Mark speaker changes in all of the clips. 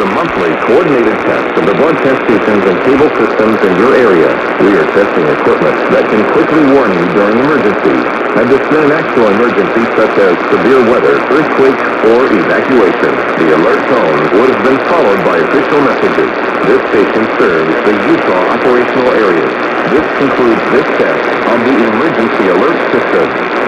Speaker 1: the monthly coordinated test of the blood test stations and cable systems in your area. We are testing equipment that can quickly warn you during emergencies and display an actual emergency such as severe weather, earthquake, or evacuation. The alert tone would have been followed by official messages. This station serves the Utah operational areas. This concludes this test of the emergency alert system.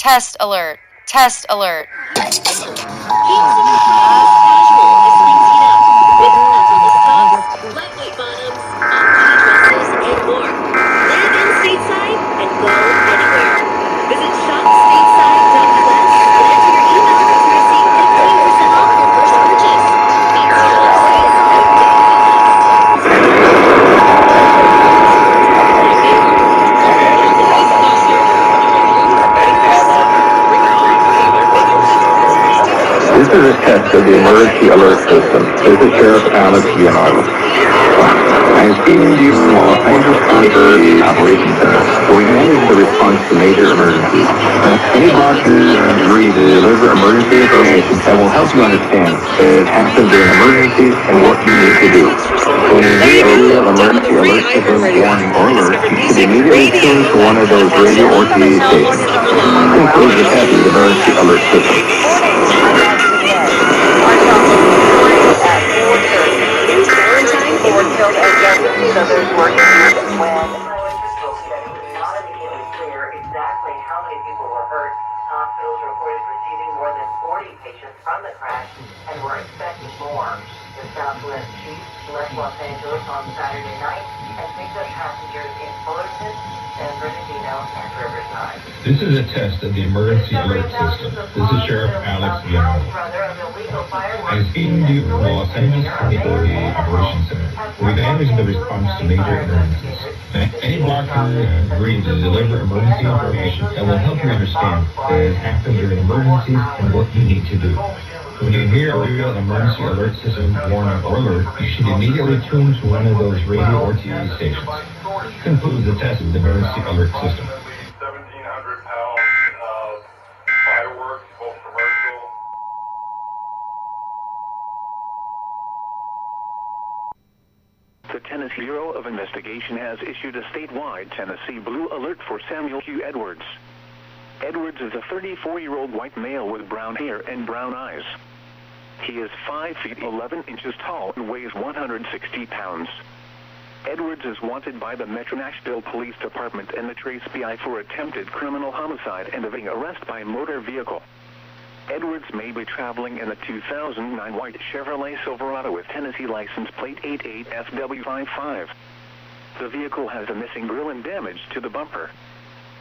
Speaker 2: Test alert. Test alert.
Speaker 3: Lightweight bottoms, on-duty dresses, and more. Live in stateside and go anywhere. Visit shopstateside.quest and enter your email to receive 15% off your first purchase. That's
Speaker 1: This is a test of the emergency alert system. This is Sheriff Alex Gianarlo. I'm speaking to you from Los Angeles County Operations Center, where we manage the response to major emergencies. Any blockers agree to deliver emergency information that will help you understand what happens during emergencies and what you need to do. When you hear a real emergency alert system warning or alert, you should immediately tune to one of those radio or TV stations. This concludes the test of the emergency alert system.
Speaker 4: So there's work to do when it was not immediately clear exactly how many people were hurt. Hospitals reported receiving more than 40 patients from the crash and were expecting more. The Southwest Chief left Los Angeles on Saturday night and picked up passengers in Fullerton, San Bernardino, and Riverside.
Speaker 5: This is a test of the emergency alert system. This is Sheriff Alex Gianarlo. I'm speaking to you from Los Angeles County Operations Center. We manage the response to major emergencies. Any blocker agrees to deliver emergency information that will help you understand what happens during emergencies and what you need to do. When you hear a real emergency alert system warning or alert, you should immediately tune to one of those radio or TV stations. This concludes the test of the emergency alert system.
Speaker 6: 1,700 pounds of fireworks, both commercial.
Speaker 7: The Tennessee Bureau of Investigation has issued a statewide Tennessee Blue Alert for Samuel Q. Edwards. Edwards is a 34-year-old white male with brown hair and brown eyes. He is 5 feet 11 inches tall and weighs 160 pounds. Edwards is wanted by the Metro Nashville Police Department and the Trace PI for attempted criminal homicide and evading arrest by motor vehicle. Edwards may be traveling in a 2009 white Chevrolet Silverado with Tennessee license plate 88FW55. The vehicle has a missing grille and damage to the bumper.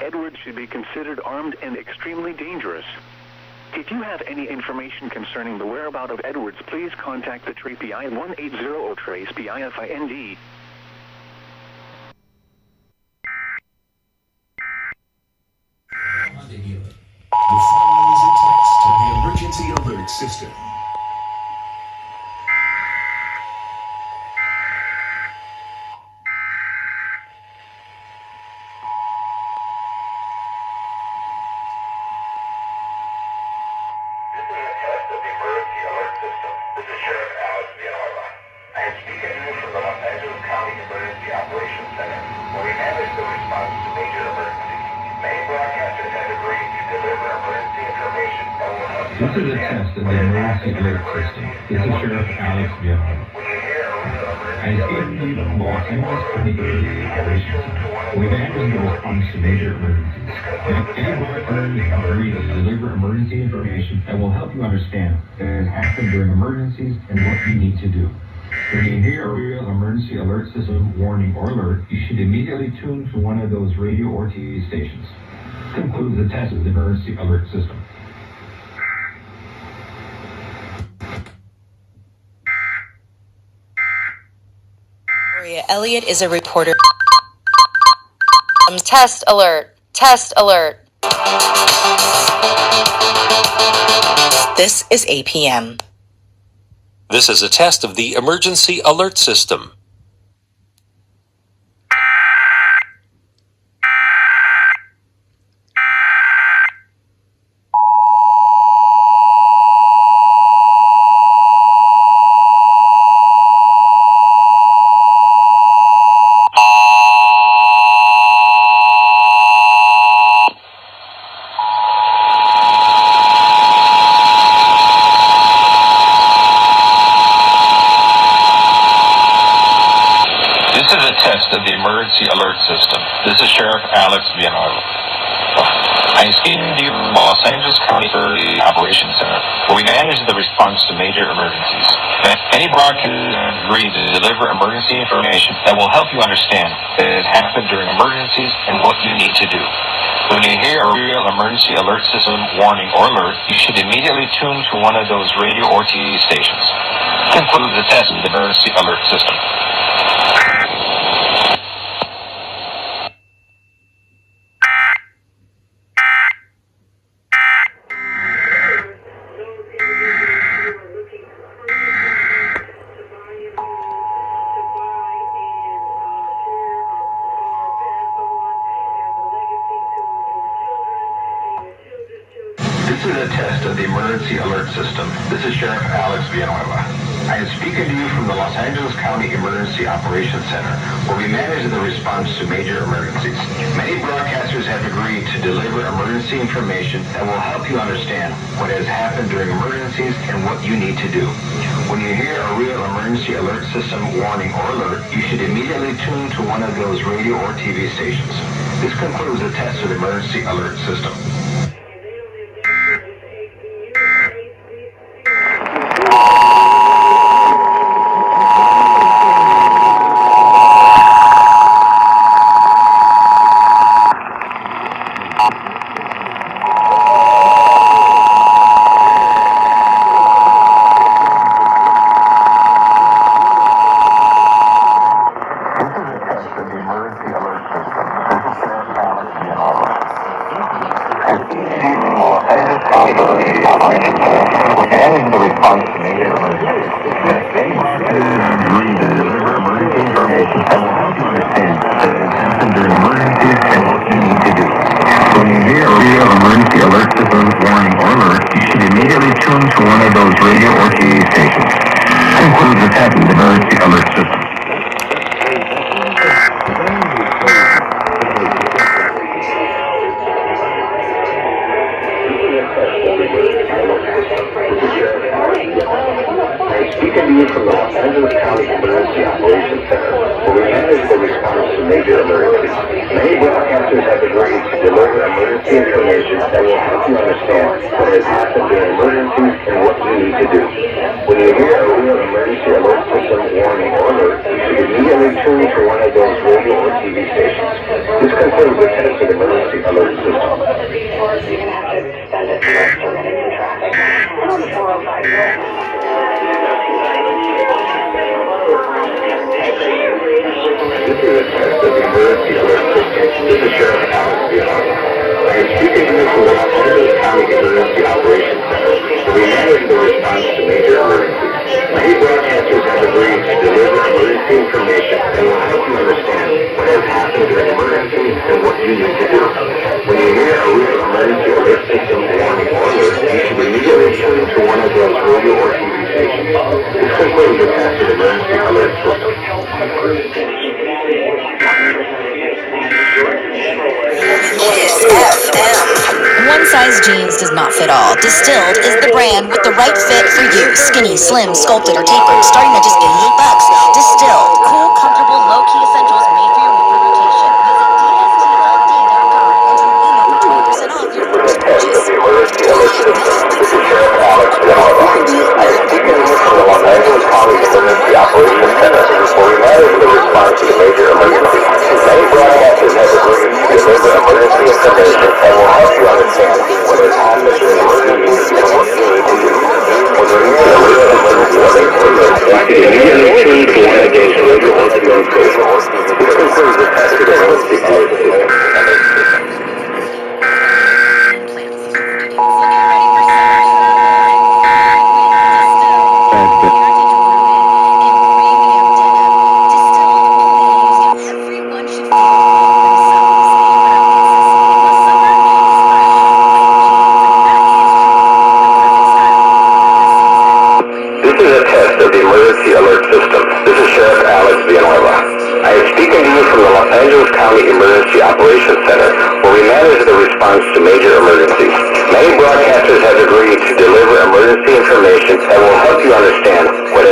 Speaker 7: Edwards should be considered armed and extremely dangerous. If you have any information concerning the whereabouts of Edwards, please contact the Trace PI 180-TRACE-PIFIND.
Speaker 8: The following is a test of the emergency alert system.
Speaker 5: This is a test of the emergency alert system. This is Sheriff Alex Villanueva. As in the Los Angeles County Operations Center, we've handled the response to major emergencies. Any workers agree to deliver emergency information that will help you understand what has happened during emergencies and what you need to do. When you hear a real emergency alert system warning or alert, you should immediately tune to one of those radio or TV stations. This concludes the test of the emergency alert system.
Speaker 2: Elliott is a reporter. Test alert. Test alert. This is APM.
Speaker 9: This is a test of the emergency alert system. Of the emergency alert system. This is Sheriff Alex Villanueva. I am speaking to you from Los Angeles County Operations Center, where we manage the response to major emergencies. Any broadcast agrees to deliver emergency information that will help you understand what has happened during emergencies and what you need to do. When you hear a real emergency alert system warning or alert, you should immediately tune to one of those radio or TV stations. This concludes the test of the emergency alert system. This is a test of the emergency alert system. This is Sheriff Alex Villanueva. I am speaking to you from the Los Angeles County Emergency Operations Center, where we manage the response to major emergencies. Many broadcasters have agreed to deliver emergency information that will help you understand what has happened during emergencies and what you need to do. When you hear a real emergency alert system warning or alert, you should immediately tune to one of those radio or TV stations. This concludes the test of the emergency alert system. Concludes the test of the emergency alert system. speaking to you from the Los Angeles County Emergency Operations Center, where we manage the response to major emergencies. Many broadcasters have agreed to deliver emergency information that will help you understand what has happened during emergencies and what you need to do. When you hear a real emergency alert system warning or alert, you should immediately tune to one of those radio or TV stations. This concludes the test of the emergency alert system. This is a test of the emergency alert system. This is Sheriff Alex Vianova. I am speaking to you from the Los Angeles County Emergency Operations Center, where we manage the response to major emergencies. Many broadcasters have agreed to deliver emergency information that will help you understand what has happened during emergencies and what you need to do. When you hear a real emergency alert system warning or alert, you should immediately tune to one of those radio or TV stations. This concludes the test of the emergency alert system.
Speaker 2: Kiss FM. One size jeans does not fit all. Distilled is the brand with the right fit for you. Skinny, slim, sculpted, or tapered, starting at just $88. Distilled. Cool, comfortable, low-key essentials made for your weekly rotation. Visit dstld.com. Enter your email for 20% off your first purchase.
Speaker 9: The emergency alert system. This is Sheriff Alex Vianova. I am speaking to you from the Los Angeles County Emergency Operations Center, where we manage the response to major emergencies. Many broadcasters have agreed to deliver emergency information that will help you understand what has happened during emergencies and what you need to do. When you hear a real emergency alert system, you should immediately tune to one of those radio or TV stations. This concludes the test of the emergency alert system. This is a test of the emergency alert system. This is Sheriff Alex Vianova. I am speaking to you from the Los Angeles County Emergency Operations Center, where we manage the response to major emergencies. Many broadcasters have agreed to deliver emergency information that will help you understand what